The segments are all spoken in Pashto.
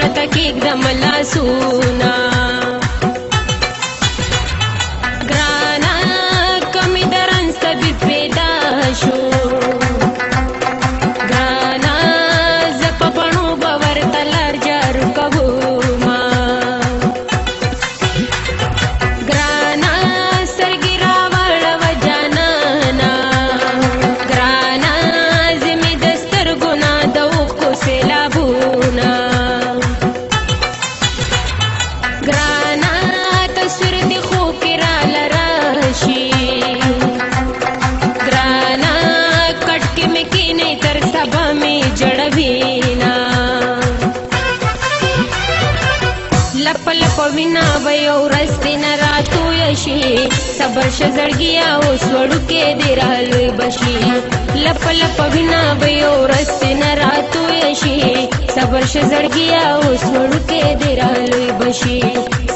پرته کېږدم لاسونه ګرانه کمې د رنځ طبیب پیدا شو ګرانه زه په بڼو به ورته لار جارو کومه ګرانه سترګې راواړوه جانانه ګرانه زه مې د سترګو نه د اوښکو سیلابونه ګرانه تصویر دې خوب کې راله راشي ګرانه کټ کې مې کښېنې تر سبا مې جړوينه لپ لپ وینا به یو ورځ دې نه راتویه شي صبر شه زړګیه اوس وړوکې دې رالوی به شي لپ لپ وینا به یو ورځ دې نه راتویه شي صبر شه زړګیه اوس وړوکې دې رالوی به شي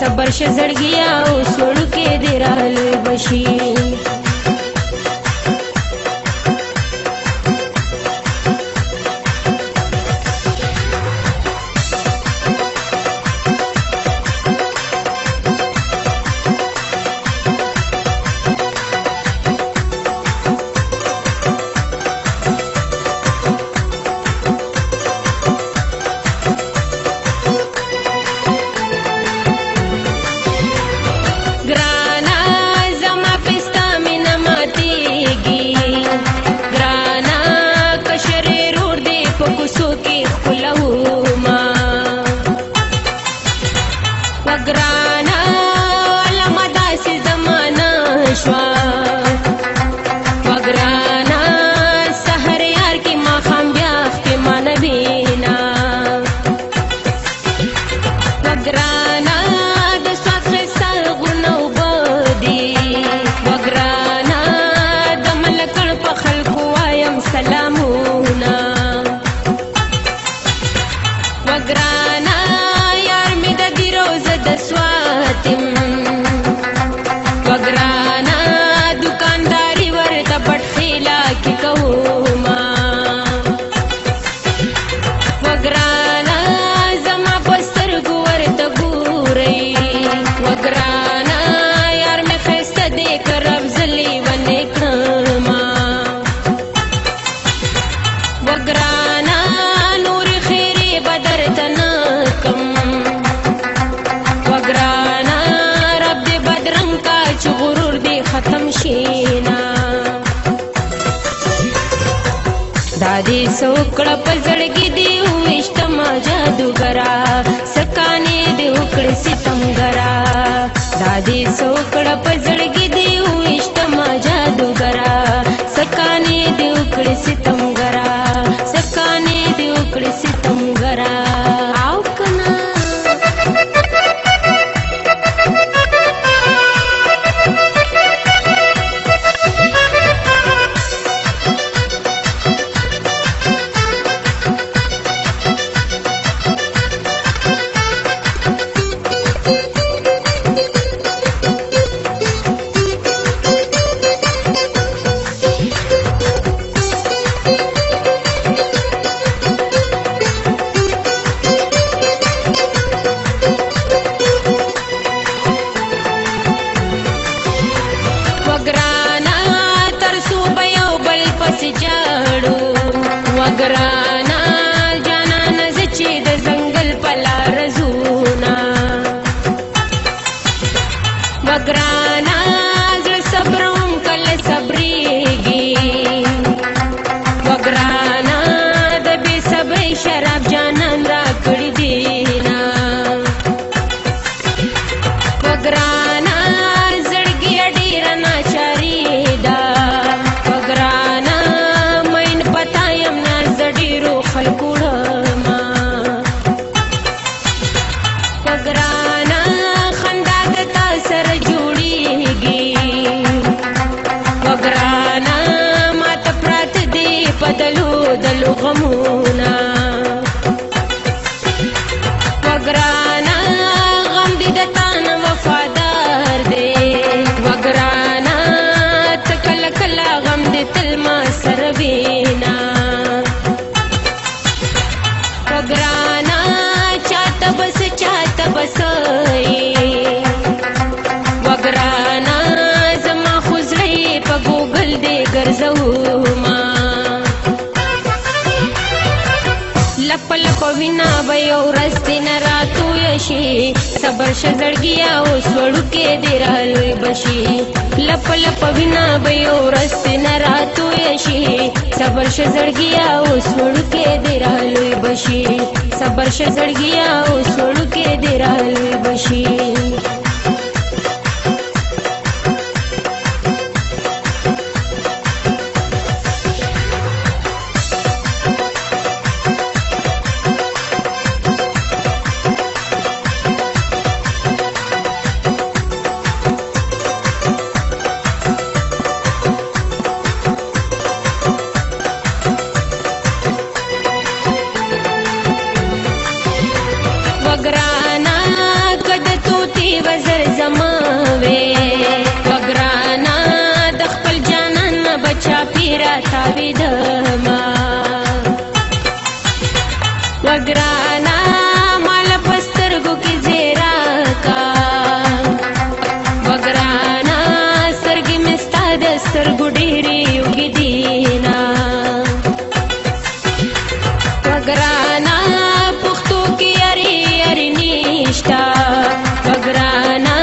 صبر شه زړګیه اوس وړوکې دې رالوی به شي ګرانه علمه داسې زمانه شوه وګرانه سحر یار کې ماښام بیا ښکېمانه وینا وګرانه د سوات ښایسته غرونه اوبه دي وګرانه د ملکړ په خلکو وایم سلامونه وګرانه وګرانه دکانداري ورته پټخیلا کې کومه وګرانه زما په سترګو ورته ګورئ وګرانه یار مې ښایسته دی که رب زه لیونې کړمه وګرانه نورې خیرې به درته نه کم وګرانه رب دې بدرنګ کا چې غرور دې ختم شینا دا دې څوکړه په زړګي دې وویشتمه جادوګره سکانې دې وکړې ستمګره دا دې څوکړه په زړګي دې وویشتمه جادوګره سکانې دې وکړې ستمګره سکانې دې وکړې ستمګره او کنه وګرانه جانانه زه چې د ځنګل په لاره ځونه وګرانه زړه صبروم کله صبرېږي وګرانه د بې صبرۍ شراب جانان راکړي دینه وګرانه زړګي ډېره ناچاري ده وګرانه مین پتا یم ناز د ډېرو خلکو وړمه وګرانه خندا د تا سره جوړي وینا به یو ورځ نه راتوی شي صبر شه زړګیا اوس وړوکې دې رالوی بشي لپ لپ وینا به یو ورځ نه راتوی شي صبر شه زړګیا اوس وړوکې دې رالوی بشي صبر شه زړګیا اوس وړوکې دې رالوی بشي وګرانا کد توتی وزر زماوي وګرانا د خپل جانان بچا پیرا تاوید ما وګرانا مال پسترګو کې زیرا کا وګرانا سرګي مستا د سرګو ډېری یوګي دینا وګرانا پختو کې وګرانا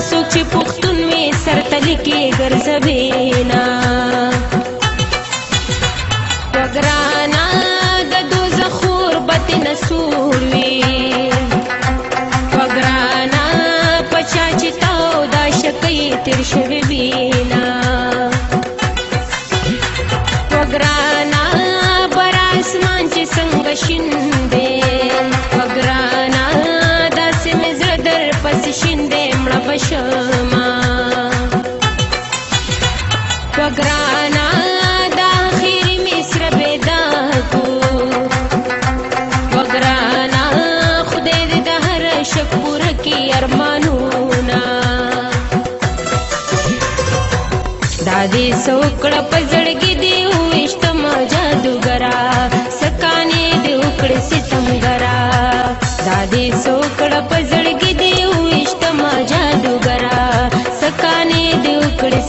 سوک چې پښتون وي سرتلی کې ګرځوینا وګرانا د دوزخ غربت نسور وي وګرانا پچا چې تاو دا شکې تیر شوي وینا وګرانا بر اسمان چې څنګه شین دی وګرانا پس شینده مړه بشما وګرانا د اخیری مصر پیدا کو وګرانا خدای دې د هر شک پوره کی ارمانونه دا دې سوکړه پزړګي دی وشتما جادوګرا سکانې دې وکړې ستمګرا دا دې سوکړه پزړګي دی وشتما جادوګرا سکانې دې وکړې